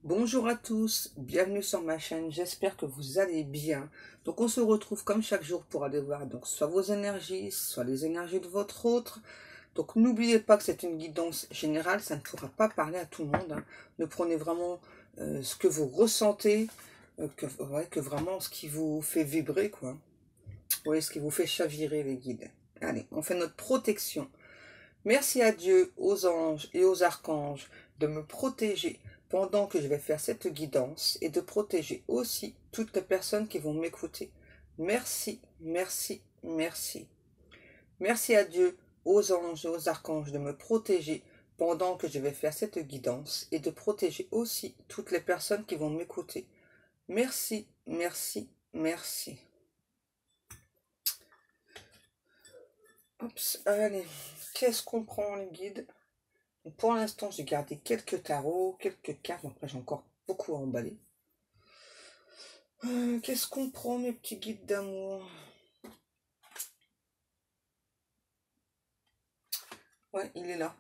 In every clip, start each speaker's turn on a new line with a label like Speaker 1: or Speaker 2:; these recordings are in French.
Speaker 1: Bonjour à tous, bienvenue sur ma chaîne, j'espère que vous allez bien. Donc on se retrouve comme chaque jour pour aller voir donc soit vos énergies, soit les énergies de votre autre. Donc n'oubliez pas que c'est une guidance générale, ça ne pourra pas parler à tout le monde, hein. Ne prenez vraiment ce que vous ressentez, que vraiment ce qui vous fait vibrer, quoi. Oui, ce qui vous fait chavirer, les guides. Allez, on fait notre protection. Merci à Dieu, aux anges et aux archanges de me protéger pendant que je vais faire cette guidance et de protéger aussi toutes les personnes qui vont m'écouter. Merci, merci, merci. Merci à Dieu, aux anges et aux archanges de me protéger pendant que je vais faire cette guidance et de protéger aussi toutes les personnes qui vont m'écouter. Merci, merci, merci. Oups, allez, qu'est-ce qu'on prend les guides? Pour l'instant, j'ai gardé quelques tarots, quelques cartes. Après, j'ai encore beaucoup à emballer. Qu'est-ce qu'on prend, mes petits guides d'amour? Ouais, il est là.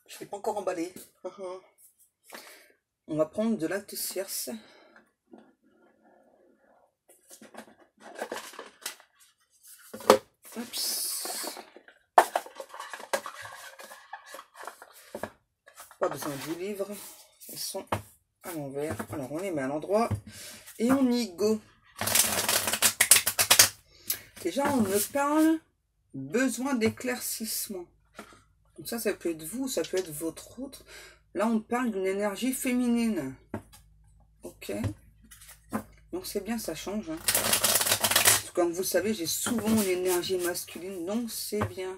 Speaker 1: Je ne l'ai pas encore emballé. On va prendre de l'acte tierce. Oups. Pas besoin du livre. Ils sont à l'envers. Alors, on les met à l'endroit. Et on y go. Déjà, on me parle besoin d'éclaircissement. Donc ça peut être vous, ça peut être votre autre. Là, on parle d'une énergie féminine. Ok. Donc c'est bien, ça change. Hein. Comme vous savez, j'ai souvent une énergie masculine, donc c'est bien.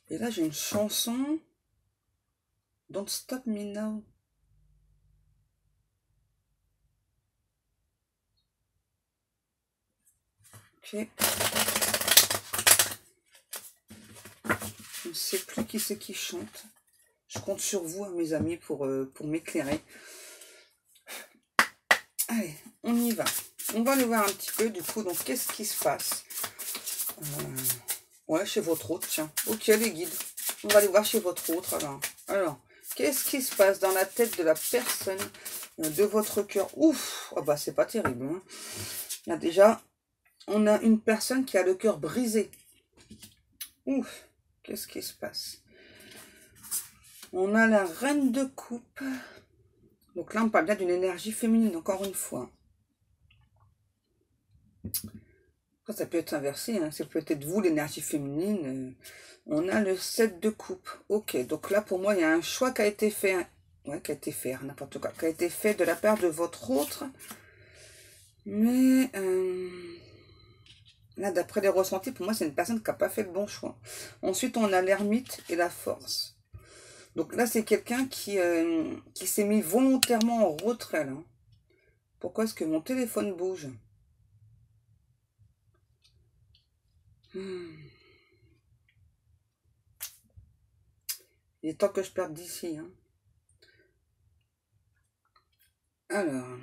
Speaker 1: Et là, j'ai une chanson. Don't Stop Me Now. Ok. Je ne sais plus qui c'est qui chante. Je compte sur vous, hein, mes amis, pour m'éclairer. Allez, on y va. On va aller voir un petit peu, du coup, donc qu'est-ce qui se passe ouais, chez votre autre, tiens. Ok, les guides. On va aller voir chez votre autre, alors qu'est-ce qui se passe dans la tête de la personne de votre cœur? Ouf, oh bah c'est pas terrible. Hein. Là, déjà, on a une personne qui a le cœur brisé. Ouf, qu'est-ce qui se passe? On a la reine de coupe. Donc là, on parle bien d'une énergie féminine, encore une fois. Après, ça peut être inversé, hein. C'est peut-être vous, l'énergie féminine. On a le 7 de coupe. Ok, donc là, pour moi, il y a un choix qui a été fait. Ouais, qui a été fait, n'importe quoi. Qui a été fait de la part de votre autre. Mais là, d'après les ressentis, pour moi, c'est une personne qui n'a pas fait le bon choix. Ensuite, on a l'ermite et la force. Donc là, c'est quelqu'un qui s'est mis volontairement en retrait. Là. Pourquoi est-ce que mon téléphone bouge? Il est temps que je parte d'ici. Hein. Alors...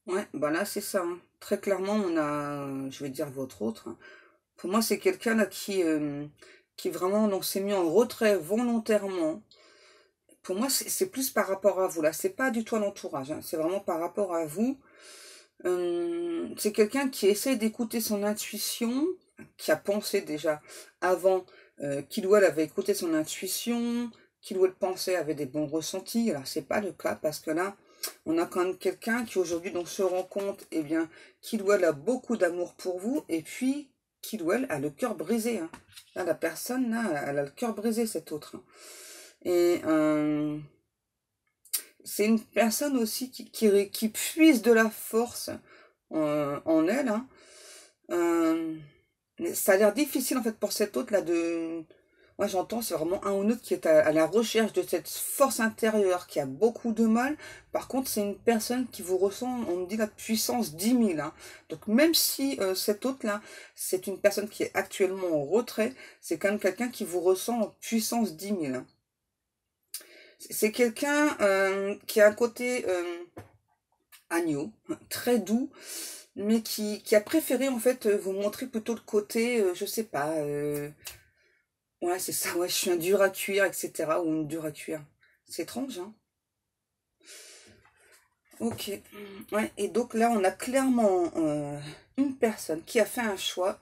Speaker 1: Ouais, bah là, c'est ça. Hein. Très clairement, on a, je vais dire votre autre. Hein. Pour moi, c'est quelqu'un là qui vraiment donc s'est mis en retrait volontairement. Pour moi, c'est plus par rapport à vous. Là, c'est pas du tout à l'entourage. Hein. C'est vraiment par rapport à vous. C'est quelqu'un qui essaie d'écouter son intuition, qui a pensé déjà avant qu'il ou elle avait écouté son intuition, qu'il ou elle pensait avait des bons ressentis. Alors, c'est pas le cas parce que là, on a quand même quelqu'un qui aujourd'hui donc se rend compte, eh bien, qu'il ou elle a beaucoup d'amour pour vous et puis qu'il ou elle a le cœur brisé. Hein. Là, la personne, là, elle a le cœur brisé, cette autre. Hein. Et c'est une personne aussi qui puise de la force en elle. Hein. Mais ça a l'air difficile en fait pour cette autre là de... Moi j'entends, c'est vraiment un ou autre qui est à la recherche de cette force intérieure, qui a beaucoup de mal. Par contre, c'est une personne qui vous ressent, on me dit la puissance 10 000. Hein. Donc même si cette autre là, c'est une personne qui est actuellement en retrait, c'est quand même quelqu'un qui vous ressent en puissance 10 000. Hein. C'est quelqu'un qui a un côté agneau, très doux, mais qui a préféré en fait vous montrer plutôt le côté, je sais pas, Ouais, c'est ça, ouais, je suis un dur à cuire, etc. Ou une dure à cuire. C'est étrange, hein. Ok. Ouais, et donc là, on a clairement une personne qui a fait un choix,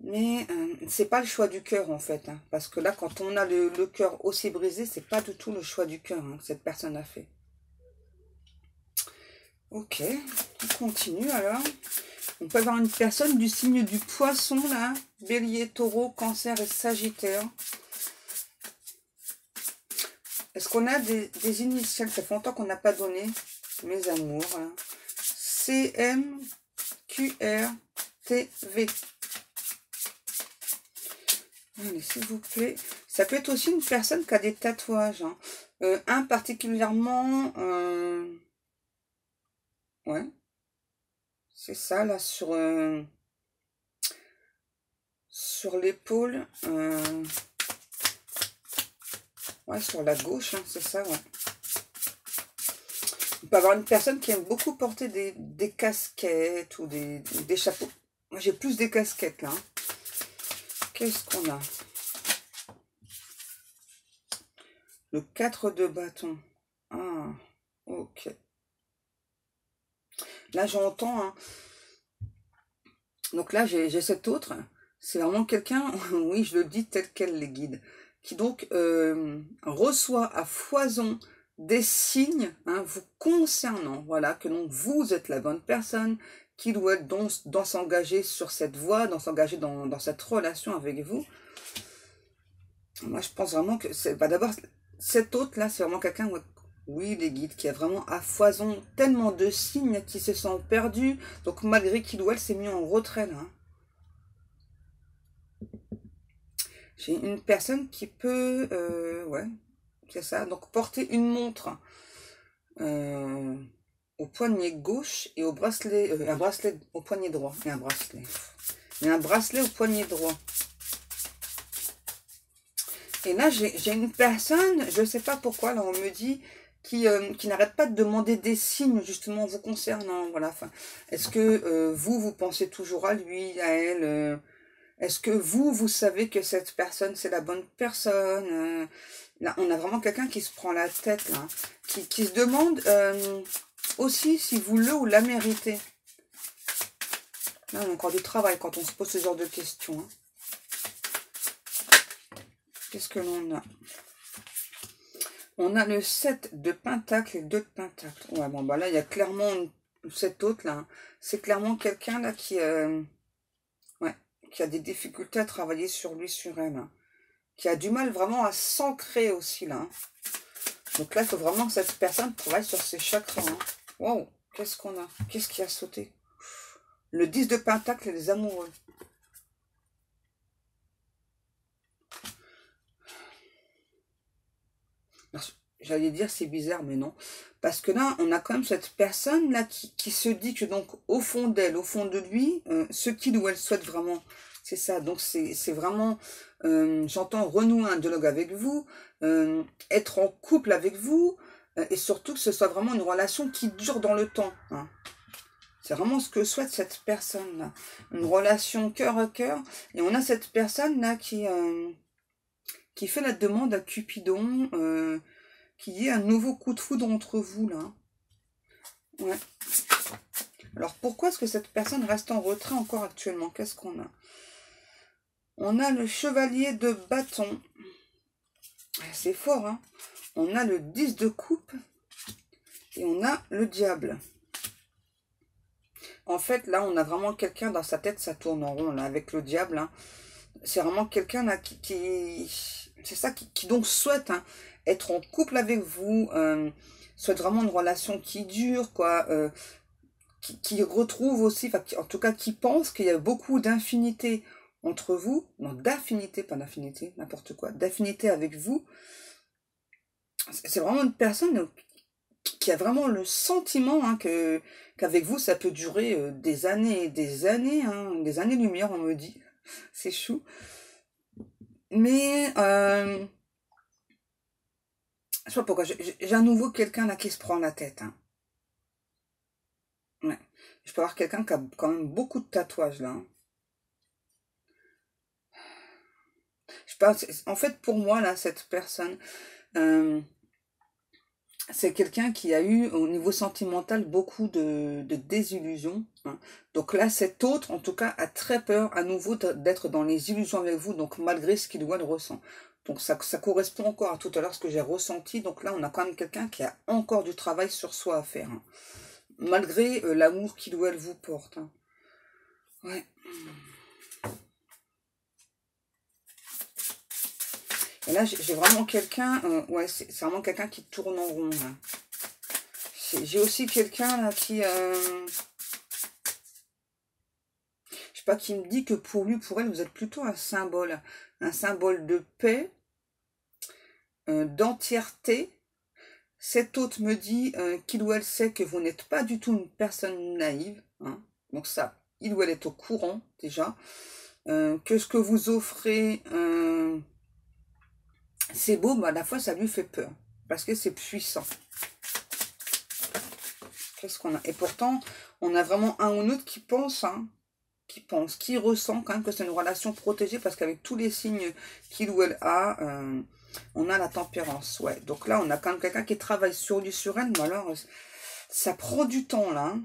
Speaker 1: mais c'est pas le choix du cœur, en fait. Hein, parce que là, quand on a le cœur aussi brisé, c'est pas du tout le choix du cœur hein, que cette personne a fait. Ok, on continue alors. On peut avoir une personne du signe du poisson, là. Bélier, taureau, cancer et sagittaire. Est-ce qu'on a des initiales? Ça fait longtemps qu'on n'a pas donné. Mes amours. Hein. CMQRTV. Allez, s'il vous plaît. Ça peut être aussi une personne qui a des tatouages. Hein. Un particulièrement... ouais. C'est ça, là, sur l'épaule. Ouais, sur la gauche, hein, c'est ça, ouais. On peut avoir une personne qui aime beaucoup porter des casquettes ou des chapeaux. Moi, j'ai plus des casquettes, là. Hein. Qu'est-ce qu'on a? Le 4 de bâton. Ah, ok. Là, j'entends... Hein. Donc là, j'ai cet autre. C'est vraiment quelqu'un, oui, je le dis tel quel, les guides, qui donc reçoit à foison des signes hein, vous concernant. Voilà, que donc vous êtes la bonne personne, qui doit donc dans s'engager sur cette voie, dans s'engager dans cette relation avec vous. Moi, je pense vraiment que c'est... Bah, d'abord, cet autre-là, c'est vraiment quelqu'un, oui, les guides, qui a vraiment à foison tellement de signes qui se sont perdus. Donc, malgré qu'il ou elle s'est mis en retrait, là. Hein. J'ai une personne qui peut, ouais, c'est ça, donc porter une montre euh, au poignet gauche et au bracelet, un bracelet au poignet droit, et un bracelet au poignet droit. Et là, j'ai une personne, je ne sais pas pourquoi, là on me dit, qui n'arrête pas de demander des signes justement vous concernant, voilà, enfin, est-ce que vous pensez toujours à lui, à elle est-ce que vous savez que cette personne, c'est la bonne personne Là, on a vraiment quelqu'un qui se prend la tête, là, qui se demande aussi si vous le ou la méritez. Là, on a encore du travail quand on se pose ce genre de questions. Hein. Qu'est-ce que l'on a? On a le 7 de pentacle et 2 de pentacle. Ouais, bon, bah là, il y a clairement cet autre, là. Hein. C'est clairement quelqu'un, là, qui a des difficultés à travailler sur lui, sur elle. Hein. Qui a du mal vraiment à s'ancrer aussi là. Hein. Donc là, il faut vraiment que cette personne travaille sur ses chakras. Hein. Wow, qu'est-ce qu'on a? Qu'est-ce qui a sauté? Le 10 de pentacle et les amoureux. J'allais dire c'est bizarre, mais non. Parce que là, on a quand même cette personne là qui se dit que donc au fond d'elle, au fond de lui, ce qu'il ou elle souhaite vraiment, c'est ça. Donc c'est vraiment, j'entends renouer un dialogue avec vous, être en couple avec vous, et surtout que ce soit vraiment une relation qui dure dans le temps. Hein. C'est vraiment ce que souhaite cette personne-là. Une relation cœur à cœur. Et on a cette personne-là qui fait la demande à Cupidon, qu'il y ait un nouveau coup de foudre entre vous, là. Ouais. Alors, pourquoi est-ce que cette personne reste en retrait encore actuellement? Qu'est-ce qu'on a? On a le chevalier de bâton. C'est fort, hein? On a le 10 de coupe. Et on a le diable. En fait, là, on a vraiment quelqu'un dans sa tête, ça tourne en rond, là, avec le diable. Hein. C'est vraiment quelqu'un, là, c'est ça, qui donc souhaite hein, être en couple avec vous, souhaite vraiment une relation qui dure, quoi, qui retrouve aussi, en tout cas, qui pense qu'il y a beaucoup d'infinité entre vous, non, d'affinité, pas d'infinité, n'importe quoi, d'affinité avec vous. C'est vraiment une personne qui a vraiment le sentiment hein, qu'avec vous, ça peut durer des années et des années, hein, des années-lumière, on me dit. C'est chou. Mais, je sais pas pourquoi, j'ai à nouveau quelqu'un là qui se prend la tête. Hein. Ouais. Je peux avoir quelqu'un qui a quand même beaucoup de tatouages là. Hein. Je pense, en fait, pour moi, là, cette personne, euh, c'est quelqu'un qui a eu, au niveau sentimental, beaucoup de désillusions, hein. Donc là, cet autre, en tout cas, a très peur à nouveau d'être dans les illusions avec vous, donc malgré ce qu'il ou elle ressent. Donc ça correspond encore à tout à l'heure ce que j'ai ressenti. Donc là, on a quand même quelqu'un qui a encore du travail sur soi à faire, hein, malgré l'amour qu'il ou elle vous porte, hein. Ouais. Et là, j'ai vraiment quelqu'un, ouais, c'est vraiment quelqu'un qui tourne en rond, là. J'ai aussi quelqu'un là qui, je sais pas, qui me dit que pour lui, pour elle, vous êtes plutôt un symbole de paix, d'entièreté. Cet autre me dit qu'il ou elle sait que vous n'êtes pas du tout une personne naïve, hein. Donc ça, il ou elle est au courant déjà. Que ce que vous offrez, c'est beau, mais à la fois ça lui fait peur. Parce que c'est puissant. Qu'est-ce qu'on a? Et pourtant, on a vraiment un ou l'autre qui pense, hein, qui ressent quand même que c'est une relation protégée, parce qu'avec tous les signes qu'il ou elle a, on a la tempérance. Ouais. Donc là, on a quand même quelqu'un qui travaille sur lui, sur elle, mais alors, ça prend du temps, là, hein.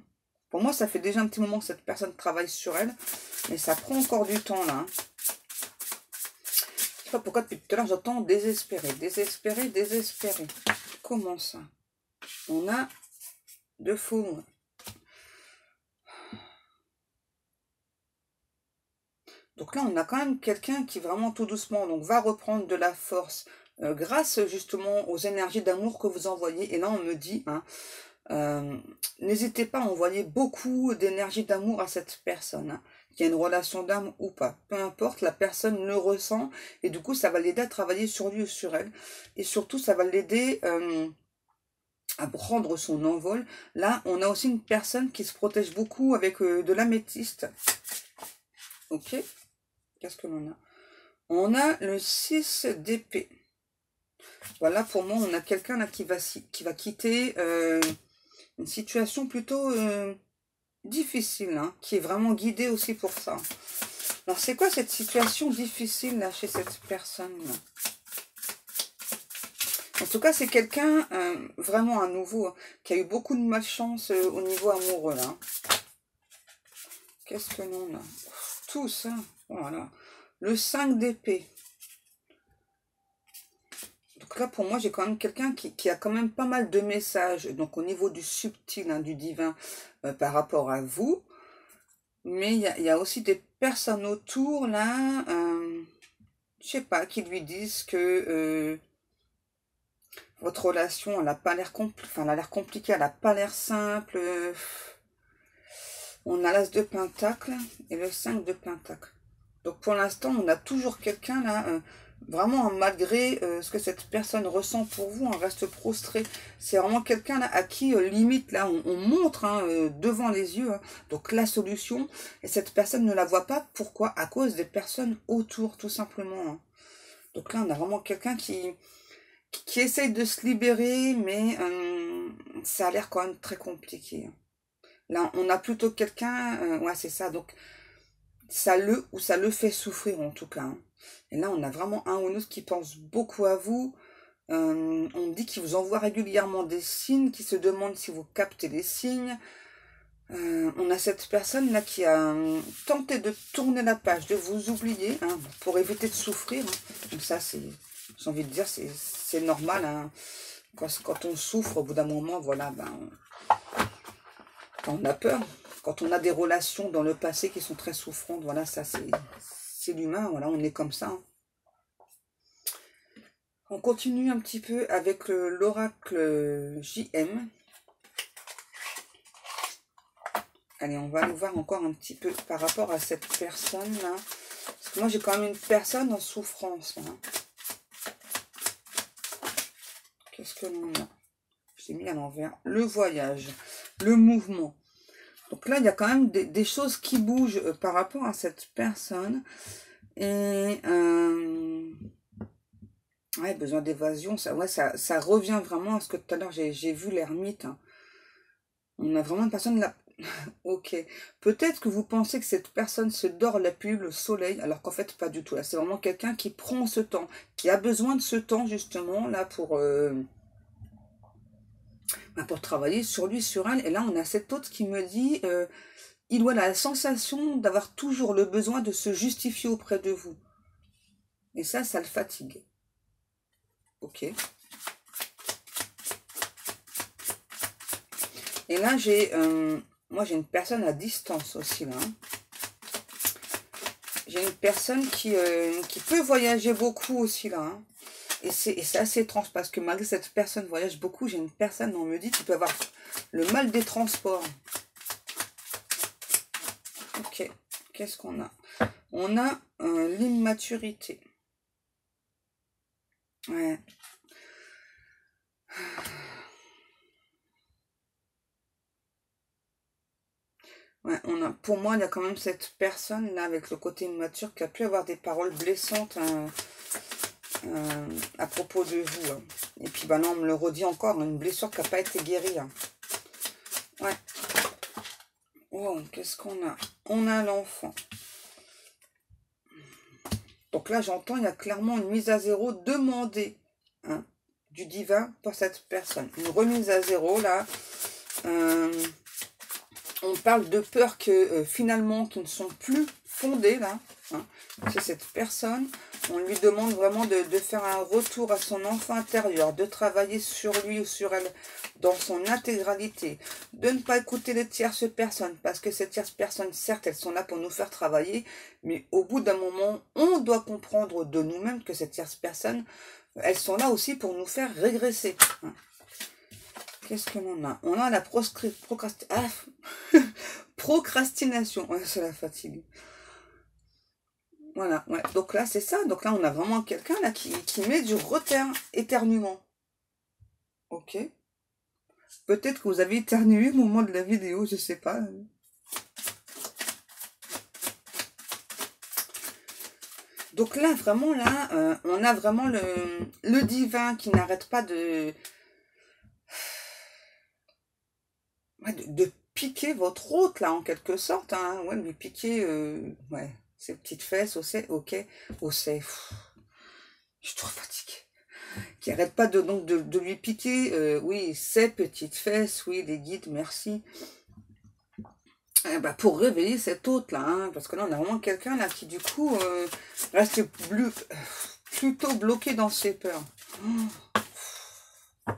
Speaker 1: Pour moi, ça fait déjà un petit moment que cette personne travaille sur elle, mais ça prend encore du temps, là, hein. Je sais pas pourquoi depuis tout à l'heure, j'entends désespéré, désespéré, désespéré. Comment ça? On a deux faux. Donc là, on a quand même quelqu'un qui vraiment tout doucement donc, va reprendre de la force grâce justement aux énergies d'amour que vous envoyez. Et là, on me dit, hein, n'hésitez pas à envoyer beaucoup d'énergie d'amour à cette personne, hein, qu'il y a une relation d'âme ou pas. Peu importe, la personne le ressent et du coup, ça va l'aider à travailler sur lui ou sur elle. Et surtout, ça va l'aider à prendre son envol. Là, on a aussi une personne qui se protège beaucoup avec de l'améthyste. Ok. Qu'est-ce que l'on a? On a le 6 d'épée. Voilà, pour moi, on a quelqu'un là qui va quitter une situation plutôt difficile, hein, qui est vraiment guidée aussi pour ça. Alors, c'est quoi cette situation difficile là chez cette personne-là? En tout cas, c'est quelqu'un, vraiment à nouveau, hein, qui a eu beaucoup de malchance au niveau amoureux, là. Qu'est-ce que l'on a? Tout ça, voilà. Le 5 d'épée. Donc là, pour moi, j'ai quand même quelqu'un qui a quand même pas mal de messages, donc au niveau du subtil, hein, du divin, par rapport à vous. Mais il y a aussi des personnes autour, là, je sais pas, qui lui disent que votre relation, elle a pas l'air elle a l'air compliquée, elle a pas l'air simple. On a l'As de Pentacle et le 5 de Pentacle. Donc pour l'instant, on a toujours quelqu'un là, vraiment malgré ce que cette personne ressent pour vous, on reste prostré. C'est vraiment quelqu'un là à qui limite là, on montre, hein, devant les yeux, hein, donc la solution. Et cette personne ne la voit pas. Pourquoi? À cause des personnes autour, tout simplement, hein. Donc là, on a vraiment quelqu'un qui essaye de se libérer, mais ça a l'air quand même très compliqué, hein. Là, on a plutôt quelqu'un, ouais, c'est ça. Donc ça le fait souffrir en tout cas, hein. Et là, on a vraiment un ou une autre qui pense beaucoup à vous. On dit qu'il vous envoie régulièrement des signes, qui se demande si vous captez les signes. On a cette personne-là qui a tenté de tourner la page, de vous oublier, hein, pour éviter de souffrir, hein. Donc ça, j'ai envie de dire, c'est normal, hein. Quand on souffre, au bout d'un moment, voilà, quand on a peur. Quand on a des relations dans le passé qui sont très souffrantes, voilà, ça c'est l'humain, voilà, on est comme ça, hein. On continue un petit peu avec l'oracle JM. Allez, on va aller voir encore un petit peu par rapport à cette personne-là. Parce que moi, j'ai quand même une personne en souffrance, là. Qu'est-ce que l'on a? J'ai mis à l'envers. Le voyage, le mouvement. Donc là, il y a quand même des choses qui bougent par rapport à cette personne. Et ouais, besoin d'évasion, ça, ouais, ça revient vraiment à ce que tout à l'heure j'ai vu l'ermite, hein. On a vraiment une personne là, Ok. Peut-être que vous pensez que cette personne se dort la pilule le soleil, alors qu'en fait, pas du tout. Là, c'est vraiment quelqu'un qui prend ce temps, qui a besoin de ce temps, justement, là, pour travailler sur lui, sur elle. Et là, on a cet autre qui me dit, il a la sensation d'avoir toujours le besoin de se justifier auprès de vous. Et ça le fatigue. Ok. Et là, moi, j'ai une personne à distance aussi, là. J'ai une personne qui peut voyager beaucoup aussi, là. Hein. Et c'est assez étrange, parce que malgré cette personne voyage beaucoup, j'ai une personne, on me dit, qui peut avoir le mal des transports. Ok. Qu'est-ce qu'on a? On a l'immaturité. Ouais. Ouais, pour moi, il y a quand même cette personne-là, avec le côté immature, qui a pu avoir des paroles blessantes à propos de vous. Hein. Et puis, bah non, on me le redit encore, une blessure qui n'a pas été guérie. Hein. Ouais. Oh, qu'est-ce qu'on a? On a l'enfant. Donc là, j'entends, il y a clairement une mise à zéro demandée hein, du divin pour cette personne. Une remise à zéro, là. On parle de peurs finalement qui ne sont plus fondées là. Hein. C'est cette personne. On lui demande vraiment de faire un retour à son enfant intérieur, de travailler sur lui ou sur elle dans son intégralité, de ne pas écouter les tierces personnes, parce que ces tierces personnes, certes, elles sont là pour nous faire travailler, mais au bout d'un moment, on doit comprendre de nous-mêmes que ces tierces personnes, elles sont là aussi pour nous faire régresser. Hein. Qu'est-ce que l'on a? On a la procrastination. Ouais, c'est la fatigue. Voilà, ouais. Donc là, c'est ça. Donc là, on a vraiment quelqu'un là qui met du retard éternuement. Ok. Peut-être que vous avez éternué au moment de la vidéo, je sais pas. Donc là, vraiment, là, on a vraiment le divin qui n'arrête pas de piquer votre hôte, là, en quelque sorte. Hein. Ouais, lui piquer ouais, ses petites fesses, ok, je suis trop fatiguée. Qui arrête pas de lui piquer, oui, ses petites fesses, oui, les guides, merci. Pour réveiller cet hôte, là, hein, parce que là, on a vraiment quelqu'un, là, qui, du coup, reste plutôt bloqué dans ses peurs.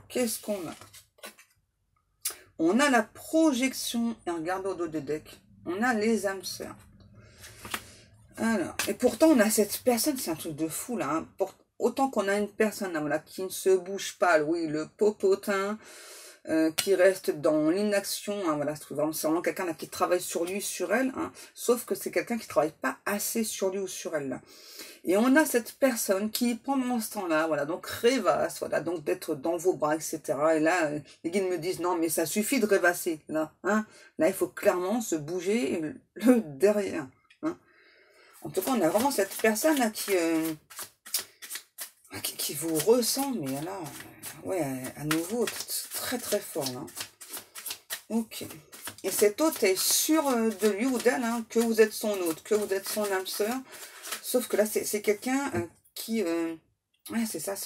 Speaker 1: Qu'est-ce qu'on a? On a la projection, et regarde au dos des decks, on a les âmes sœurs. Alors, et pourtant, on a cette personne, c'est un truc de fou, là, hein, autant qu'on a une personne, là, voilà, qui ne se bouge pas, oui, le popotin, qui reste dans l'inaction, hein, voilà, c'est vraiment quelqu'un là qui travaille sur lui, sur elle, hein, sauf que c'est quelqu'un qui travaille pas assez sur lui ou sur elle, là. Et on a cette personne qui, pendant ce temps-là, voilà, donc rêvasse, voilà, donc d'être dans vos bras, etc. Et là, les guides me disent, non, mais ça suffit de rêvasser, là, hein. Là, il faut clairement se bouger le derrière, hein. En tout cas, on a vraiment cette personne là qui vous ressent, mais là, ouais, à nouveau, très très fort, là. Ok. Et cet hôte est sûr de lui ou d'elle, hein, que vous êtes son hôte, que vous êtes son âme sœur. Sauf que là, c'est quelqu'un qui, ouais, c'est ça,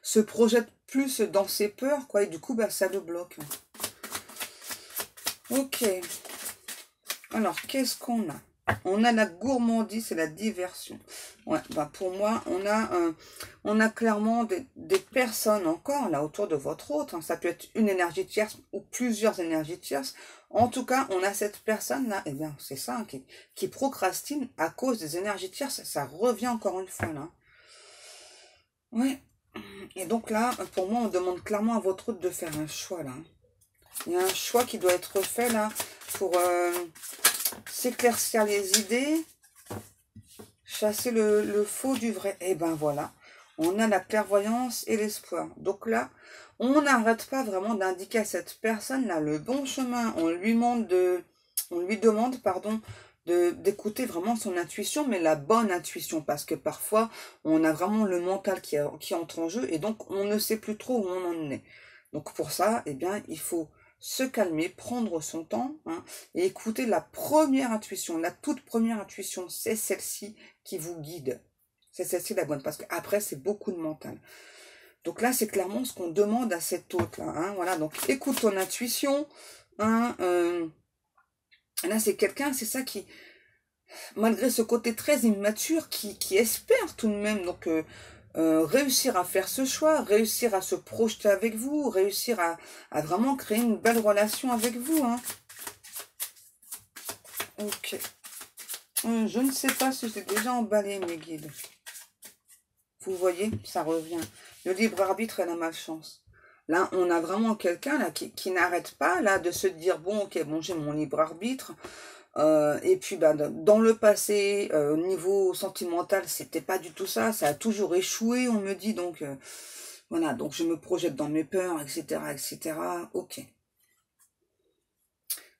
Speaker 1: se projette plus dans ses peurs, quoi, et du coup, ça le bloque. Ok. Alors, qu'est-ce qu'on a? On a la gourmandise et la diversion. Ouais, pour moi, on a clairement des personnes encore là autour de votre hôte. Hein. Ça peut être une énergie tierce ou plusieurs énergies tierces. En tout cas, on a cette personne-là, eh bien, c'est ça, hein, qui procrastine à cause des énergies tierces. Ça revient encore une fois, là. Ouais. Et donc là, pour moi, on demande clairement à votre hôte de faire un choix, là. Il y a un choix qui doit être fait, là, pour s'éclaircir les idées, chasser le faux du vrai. Et ben voilà, on a la clairvoyance et l'espoir. Donc là, on n'arrête pas vraiment d'indiquer à cette personne-là le bon chemin. On lui demande, pardon, d'écouter vraiment son intuition, mais la bonne intuition, parce que parfois, on a vraiment le mental qui entre en jeu, et donc on ne sait plus trop où on en est. Donc pour ça, eh bien, il faut se calmer, prendre son temps, hein, et écouter la première intuition, la toute première intuition, c'est celle-ci qui vous guide. C'est celle-ci la bonne, parce qu'après, c'est beaucoup de mental. Donc là, c'est clairement ce qu'on demande à cet hôte-là. Hein, voilà, donc écoute ton intuition. Hein, là, c'est quelqu'un, c'est ça qui, malgré ce côté très immature, qui espère tout de même donc réussir à faire ce choix, réussir à se projeter avec vous, réussir à vraiment créer une belle relation avec vous. Hein. Ok. Je ne sais pas si j'ai déjà emballé mes guides. Vous voyez, ça revient. Le libre arbitre et la malchance. Là, on a vraiment quelqu'un là qui n'arrête pas là de se dire bon, ok, bon, j'ai mon libre arbitre. Et puis, bah, dans le passé, au niveau sentimental, c'était pas du tout ça. Ça a toujours échoué, on me dit. Donc, voilà. Donc, je me projette dans mes peurs, etc., etc. Ok.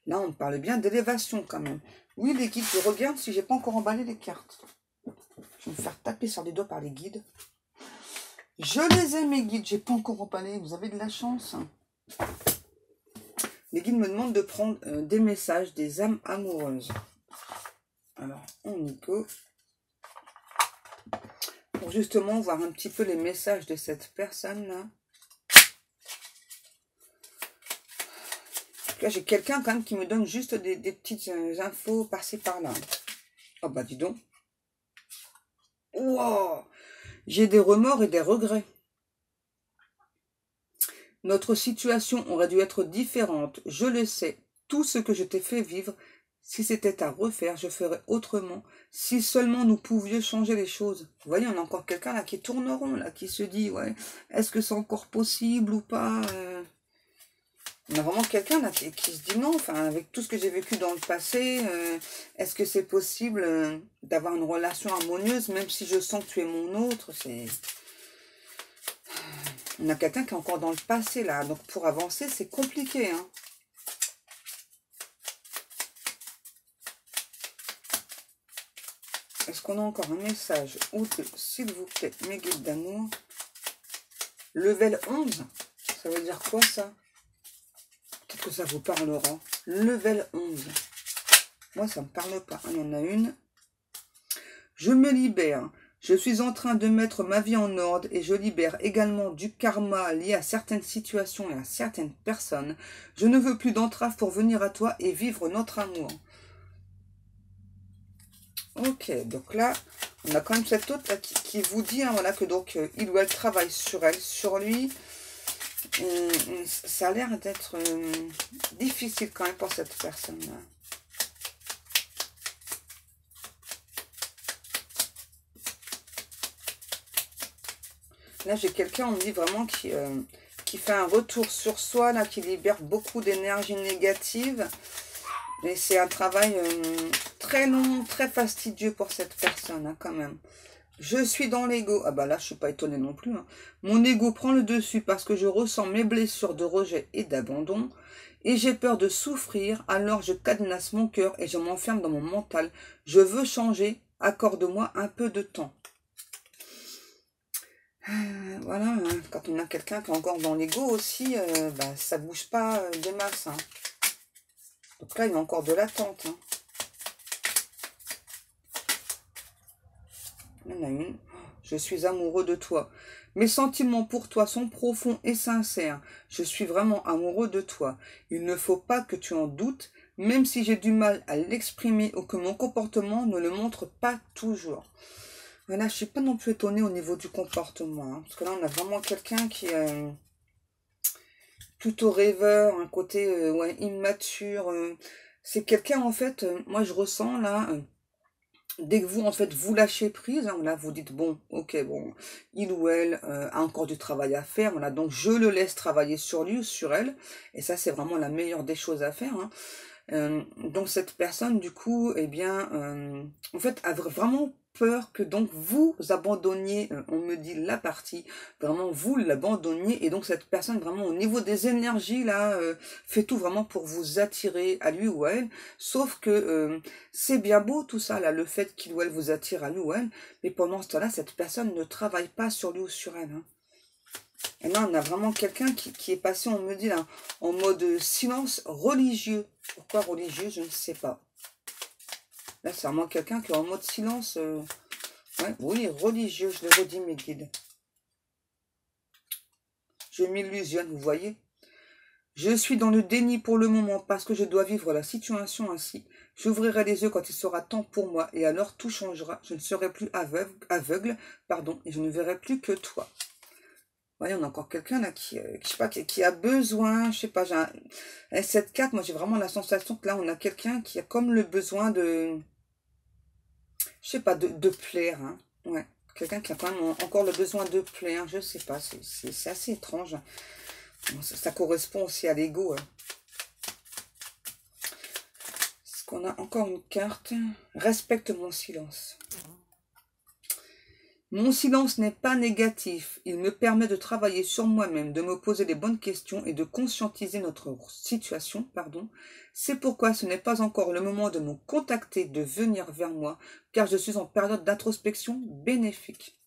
Speaker 1: Là, on parle bien d'élévation quand même. Oui, les guides, je regarde si j'ai pas encore emballé les cartes. Je vais me faire taper sur les doigts par les guides. Je les ai, mes guides. J'ai pas encore emballé. Vous avez de la chance. Les guides me demandent de prendre des messages des âmes amoureuses. Alors, on y go. Pour justement voir un petit peu les messages de cette personne-là. Là, j'ai quelqu'un quand même qui me donne juste des petites infos par-ci par-là. Oh bah dis donc. Wow, j'ai des remords et des regrets. Notre situation aurait dû être différente, je le sais. Tout ce que je t'ai fait vivre, si c'était à refaire, je ferais autrement. Si seulement nous pouvions changer les choses. Vous voyez, on a encore quelqu'un là qui tourne rond, là, qui se dit, ouais, est-ce que c'est encore possible ou pas On a vraiment quelqu'un là qui se dit non, enfin, avec tout ce que j'ai vécu dans le passé, est-ce que c'est possible d'avoir une relation harmonieuse, même si je sens que tu es mon autre, c'est... On a quelqu'un qui est encore dans le passé, là. Donc, pour avancer, c'est compliqué, hein. Est-ce qu'on a encore un message? Ou, s'il vous plaît, mes guides d'amour. Level 11. Ça veut dire quoi, ça? Peut-être que ça vous parlera. Level 11. Moi, ça ne me parle pas. Il y en a une. Je me libère. Je suis en train de mettre ma vie en ordre et je libère également du karma lié à certaines situations et à certaines personnes. Je ne veux plus d'entrave pour venir à toi et vivre notre amour. Ok, donc là, on a quand même cette autre là, qui vous dit hein, voilà, que donc il ou elle travaille sur elle, sur lui. Ça a l'air d'être difficile quand même pour cette personne-là. Là, j'ai quelqu'un, on me dit vraiment qui fait un retour sur soi, là, qui libère beaucoup d'énergie négative. Et c'est un travail très long, très fastidieux pour cette personne, hein, quand même. Je suis dans l'ego. Ah bah là, je suis pas étonnée non plus. Hein. Mon ego prend le dessus parce que je ressens mes blessures de rejet et d'abandon. Et j'ai peur de souffrir, alors je cadenasse mon cœur et je m'enferme dans mon mental. Je veux changer, accorde-moi un peu de temps. Voilà, hein, quand on a quelqu'un qui est encore dans l'ego aussi, bah, ça bouge pas des masses. Hein. Donc là, il y a encore de l'attente. Hein. Il y en a une. Je suis amoureux de toi. Mes sentiments pour toi sont profonds et sincères. Je suis vraiment amoureux de toi. Il ne faut pas que tu en doutes, même si j'ai du mal à l'exprimer ou que mon comportement ne le montre pas toujours. Voilà, je suis pas non plus étonnée au niveau du comportement. Hein, parce que là, on a vraiment quelqu'un qui est plutôt rêveur, un côté ouais, immature. C'est quelqu'un, en fait, moi je ressens là... dès que vous, en fait, vous lâchez prise, hein, là, vous dites, bon, ok, bon, il ou elle a encore du travail à faire, voilà, donc je le laisse travailler sur lui ou sur elle, et ça, c'est vraiment la meilleure des choses à faire, hein. Donc, cette personne, du coup, eh bien, en fait, a vraiment peur que, donc, vous abandonniez, on me dit, la partie, vraiment, vous l'abandonniez, et donc, cette personne, vraiment, au niveau des énergies, là, fait tout vraiment pour vous attirer à lui ou à elle, sauf que c'est bien beau tout ça, là, le fait qu'il ou elle vous attire à lui ou à elle, mais pendant ce temps-là, cette personne ne travaille pas sur lui ou sur elle. Hein. Et là, on a vraiment quelqu'un qui est passé, on me dit là, en mode silence religieux. Pourquoi religieux? Je ne sais pas. Là, c'est vraiment quelqu'un qui est en mode silence. Ouais, oui, religieux, je le redis, mes guides. Je m'illusionne, vous voyez. Je suis dans le déni pour le moment parce que je dois vivre la situation ainsi. J'ouvrirai les yeux quand il sera temps pour moi et alors tout changera. Je ne serai plus aveugle, pardon, et je ne verrai plus que toi. Vous voyez, on a encore quelqu'un là je sais pas, qui a besoin, je sais pas, cette carte, moi j'ai vraiment la sensation que là on a quelqu'un qui a comme le besoin de, je sais pas, de plaire, hein. Ouais, quelqu'un qui a quand même encore le besoin de plaire, je sais pas, c'est assez étrange. Ça correspond aussi à l'ego. Est-ce qu'on a encore une carte? Respecte mon silence. Mon silence n'est pas négatif. Il me permet de travailler sur moi-même, de me poser les bonnes questions et de conscientiser notre situation. C'est pourquoi ce n'est pas encore le moment de me contacter, de venir vers moi, car je suis en période d'introspection bénéfique.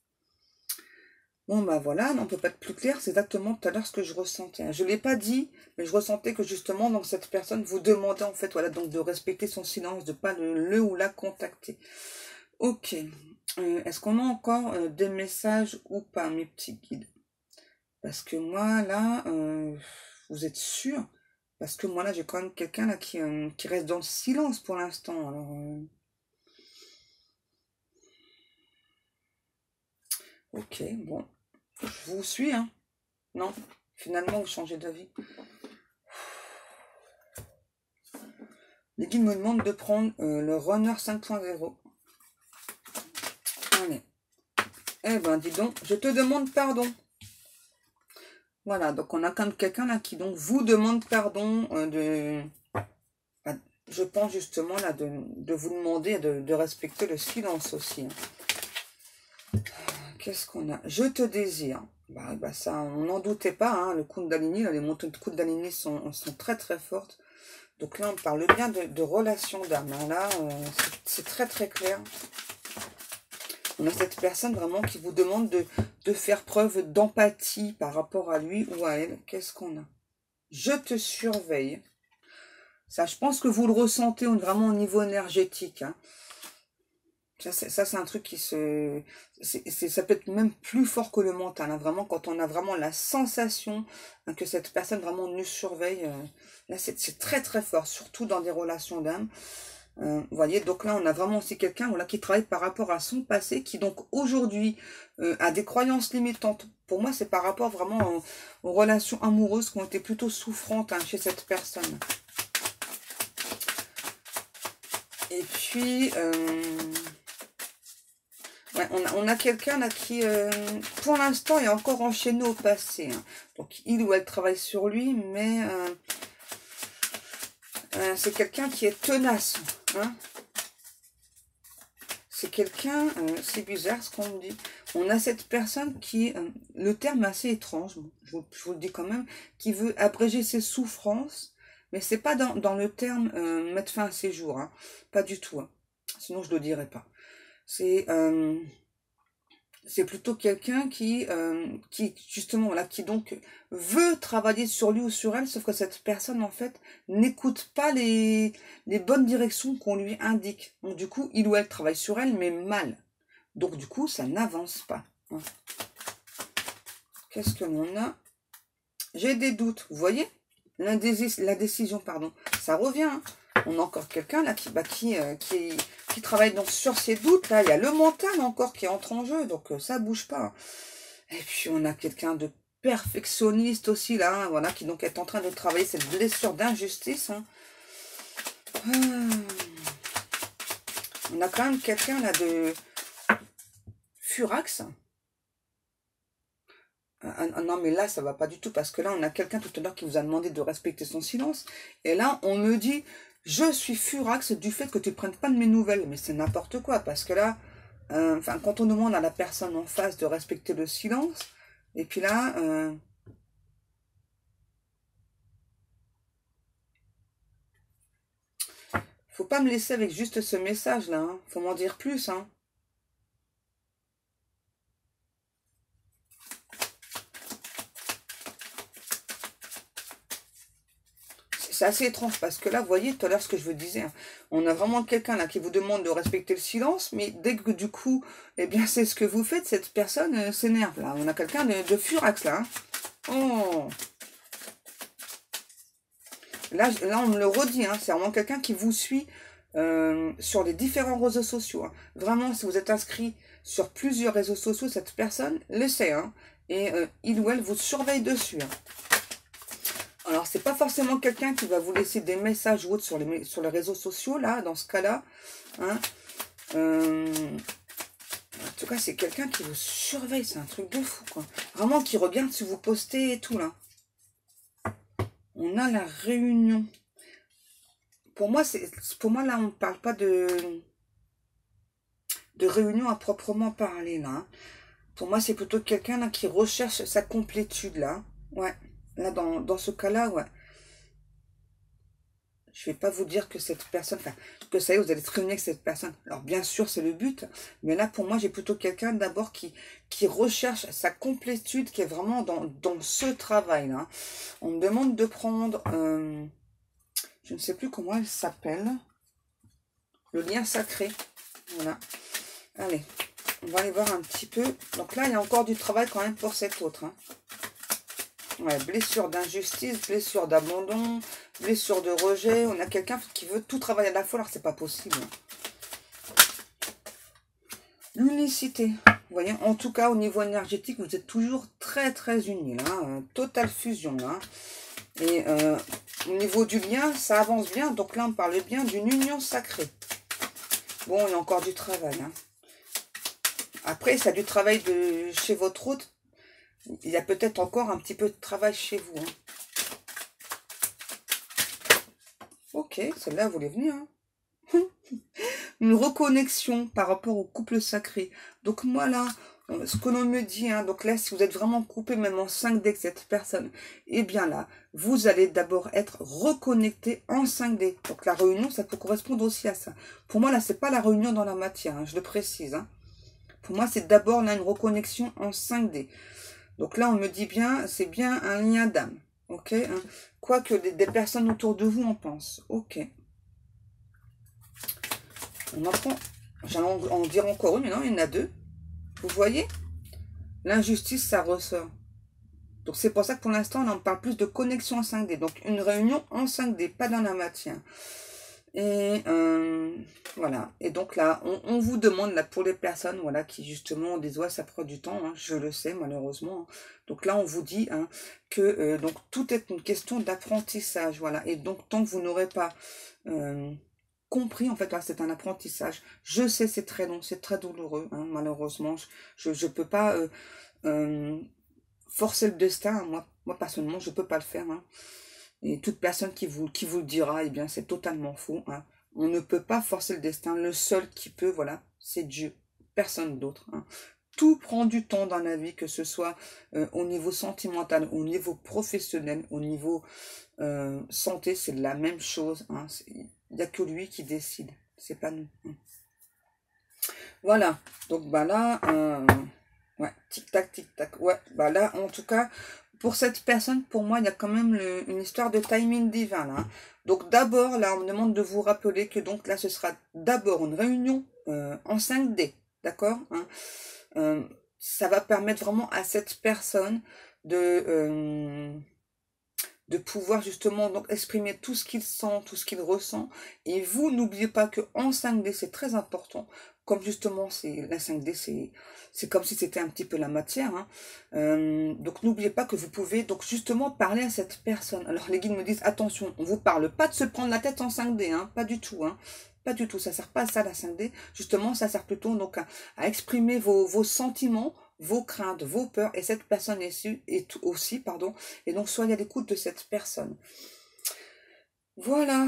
Speaker 1: Bon, bah voilà, on ne peut pas être plus clair, c'est exactement tout à l'heure ce que je ressentais. Je ne l'ai pas dit, mais je ressentais que justement, donc, cette personne vous demandait en fait, voilà, donc de respecter son silence, de ne pas le ou la contacter. Ok. Est-ce qu'on a encore des messages ou pas, mes petits guides? Parce que moi, là, vous êtes sûr? Parce que moi, là, j'ai quand même quelqu'un là qui reste dans le silence pour l'instant. Alors, ok, bon. Je vous suis, hein. Non, finalement, vous changez d'avis. Les guides me demandent de prendre le Runner 5.0. Allez. Eh ben, dis donc, je te demande pardon. Voilà, donc on a quand même quelqu'un là qui donc vous demande pardon je pense justement là de vous demander de respecter le silence aussi. Qu'est-ce qu'on a? Je te désire. Bah ça, on n'en doutait pas, hein, le Kundalini, là, les montées de Kundalini sont très très fortes. Donc là, on parle bien de relation d'âme. Là, c'est très très clair. On a cette personne vraiment qui vous demande de faire preuve d'empathie par rapport à lui ou à elle. Qu'est-ce qu'on a? Je te surveille. Ça, je pense que vous le ressentez vraiment au niveau énergétique. Hein. Ça, c'est un truc qui ça peut être même plus fort que le mental. Hein. Vraiment, quand on a vraiment la sensation hein, que cette personne vraiment nous surveille, là, c'est très très fort, surtout dans des relations d'âme. Vous voyez, donc là, on a vraiment aussi quelqu'un voilà, qui travaille par rapport à son passé, qui donc aujourd'hui a des croyances limitantes. Pour moi, c'est par rapport vraiment aux relations amoureuses qui ont été plutôt souffrantes hein, chez cette personne. Et puis, ouais, on a quelqu'un là qui, pour l'instant, est encore enchaîné au passé. Hein. Donc, il ou elle travaille sur lui, mais c'est quelqu'un qui est tenace. Hein. C'est quelqu'un, c'est bizarre ce qu'on me dit. On a cette personne qui, le terme est assez étrange, je vous le dis quand même, qui veut abréger ses souffrances, mais c'est pas dans le terme mettre fin à ses jours, hein. Pas du tout. Hein. Sinon je le dirais pas. C'est plutôt quelqu'un qui justement voilà, qui donc veut travailler sur lui ou sur elle, sauf que cette personne en fait n'écoute pas les bonnes directions qu'on lui indique. Donc du coup, il ou elle travaille sur elle, mais mal. Donc du coup, ça n'avance pas. Hein. Qu'est-ce que l'on a? J'ai des doutes, vous voyez? La décision, pardon. Ça revient. Hein. On a encore quelqu'un là qui travaille donc sur ses doutes. Là, il y a le mental encore qui entre en jeu, donc ça bouge pas. Et puis on a quelqu'un de perfectionniste aussi là, hein, voilà, qui donc est en train de travailler cette blessure d'injustice. Hein. On a quand même quelqu'un là de furax. Non mais là ça va pas du tout parce que là on a quelqu'un tout à l'heure qui vous a demandé de respecter son silence et là on me dit je suis furax du fait que tu ne prennes pas de mes nouvelles, mais c'est n'importe quoi parce que là quand on demande à la personne en face de respecter le silence et puis là faut pas me laisser avec juste ce message là, hein. Faut m'en dire plus hein. c'est assez étrange parce que là, vous voyez, tout à l'heure, ce que je vous disais, hein, on a vraiment quelqu'un là qui vous demande de respecter le silence, mais dès que du coup, eh bien, c'est ce que vous faites, cette personne s'énerve là. On a quelqu'un de furax là. Hein. Oh. Là, on me le redit, hein, c'est vraiment quelqu'un qui vous suit sur les différents réseaux sociaux. Hein. Vraiment, si vous êtes inscrit sur plusieurs réseaux sociaux, cette personne le sait. Hein, et il ou elle vous surveille dessus. Hein. Alors, c'est pas forcément quelqu'un qui va vous laisser des messages ou autres sur les réseaux sociaux, là, dans ce cas-là. Hein. En tout cas, c'est quelqu'un qui vous surveille, c'est un truc de fou, quoi. Vraiment, qui regarde si vous postez et tout, là. On a la réunion. Pour moi, là, on ne parle pas de réunion à proprement parler, là. Hein. Pour moi, c'est plutôt quelqu'un là qui recherche sa complétude, là. Ouais. Là, dans ce cas-là, ouais. Je vais pas vous dire que cette personne, enfin, que ça y est, vous allez être réunir avec cette personne. Alors, bien sûr, c'est le but. Mais là, pour moi, j'ai plutôt quelqu'un d'abord qui recherche sa complétude, qui est vraiment dans ce travail-là. On me demande de prendre, je ne sais plus comment elle s'appelle, le lien sacré. Voilà. Allez, on va aller voir un petit peu. Donc là, il y a encore du travail quand même pour cet autre. Hein. Ouais, blessure d'injustice, blessure d'abandon, blessure de rejet. On a quelqu'un qui veut tout travailler à la fois, alors c'est pas possible. L'unicité. Vous voyez, en tout cas, au niveau énergétique, vous êtes toujours très, très unis. Là, totale fusion. Là. Et au niveau du lien, ça avance bien. Donc là, on parle bien d'une union sacrée. Bon, il y a encore du travail. Hein. Après, ça a du travail chez votre hôte. Il y a peut-être encore un petit peu de travail chez vous. Hein. Ok, celle-là, vous voulez venir. Hein. Une reconnexion par rapport au couple sacré. Donc moi, là, ce que l'on me dit, hein, donc là, si vous êtes vraiment coupé, même en 5D avec cette personne, eh bien là, vous allez d'abord être reconnecté en 5D. Donc la réunion, ça peut correspondre aussi à ça. Pour moi, là, c'est pas la réunion dans la matière, hein, je le précise. Hein. Pour moi, c'est d'abord là une reconnexion en 5D. Donc là, on me dit bien, c'est bien un lien d'âme. Ok, hein. Quoi que des personnes autour de vous en pensent. Ok. On apprend. J'allais en dire encore une, mais non, il y en a deux. Vous voyez? L'injustice, ça ressort. Donc c'est pour ça que pour l'instant, on parle plus de connexion en 5D. Donc une réunion en 5D, pas dans la matière. Et voilà. Et donc là, on vous demande là pour les personnes voilà qui justement des oies ça prend du temps, hein, je le sais malheureusement. Donc là, on vous dit hein, que donc tout est une question d'apprentissage, voilà. Et donc tant que vous n'aurez pas compris, en fait, là, c'est un apprentissage. Je sais, c'est très long, c'est très douloureux, hein, malheureusement. Je peux pas forcer le destin. Hein, moi personnellement, je peux pas le faire. Hein. Et toute personne qui vous le dira, eh bien, c'est totalement faux. Hein. On ne peut pas forcer le destin. Le seul qui peut, voilà, c'est Dieu. Personne d'autre. Hein. Tout prend du temps dans la vie, que ce soit au niveau sentimental, au niveau professionnel, au niveau santé, c'est la même chose. Hein. Il n'y a que lui qui décide. C'est pas nous. Hein. Voilà. Donc, bah là, ouais, tic-tac, tic-tac. Ouais, bah là, en tout cas, pour cette personne, pour moi, il y a quand même une histoire de timing divin, là. Hein. Donc, d'abord, là, on me demande de vous rappeler que, donc, là, ce sera d'abord une réunion en 5D. D'accord hein ça va permettre vraiment à cette personne de pouvoir justement donc exprimer tout ce qu'il sent, tout ce qu'il ressent. Et vous, n'oubliez pas que en 5D, c'est très important. Comme justement, la 5D, c'est comme si c'était un petit peu la matière. Hein. Donc n'oubliez pas que vous pouvez donc justement parler à cette personne. Alors les guides me disent, attention, on vous parle pas de se prendre la tête en 5D, hein, pas du tout. Hein. Pas du tout, ça sert pas à ça la 5D. Justement, ça sert plutôt donc à exprimer vos sentiments, vos craintes, vos peurs, et cette personne est aussi, pardon, et donc soyez à l'écoute de cette personne. Voilà,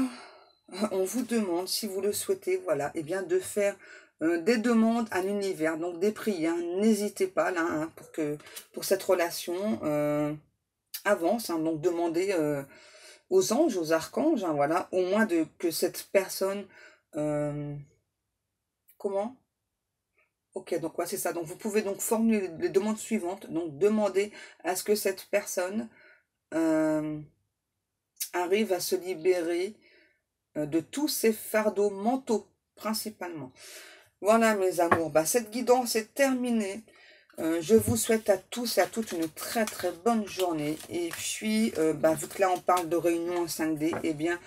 Speaker 1: on vous demande, si vous le souhaitez, voilà, et bien de faire des demandes à l'univers, donc des prières, n'hésitez pas là, hein, pour cette relation avance, hein, donc demandez aux anges, aux archanges, hein, voilà, au moins que cette personne, comment Ok, donc ouais, c'est ça. Donc vous pouvez donc formuler les demandes suivantes. Donc demander à ce que cette personne arrive à se libérer de tous ces fardeaux mentaux, principalement. Voilà mes amours, cette guidance est terminée. Je vous souhaite à tous et à toutes une très très bonne journée. Et puis, vu que là on parle de réunion en 5D, eh bien,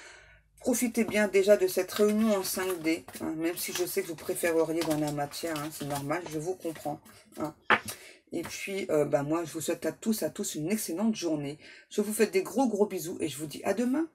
Speaker 1: profitez bien déjà de cette réunion en 5D, hein, même si je sais que vous préféreriez dans la matière, hein, c'est normal, je vous comprends. Hein. Et puis, moi, je vous souhaite à tous une excellente journée. Je vous fais des gros bisous et je vous dis à demain.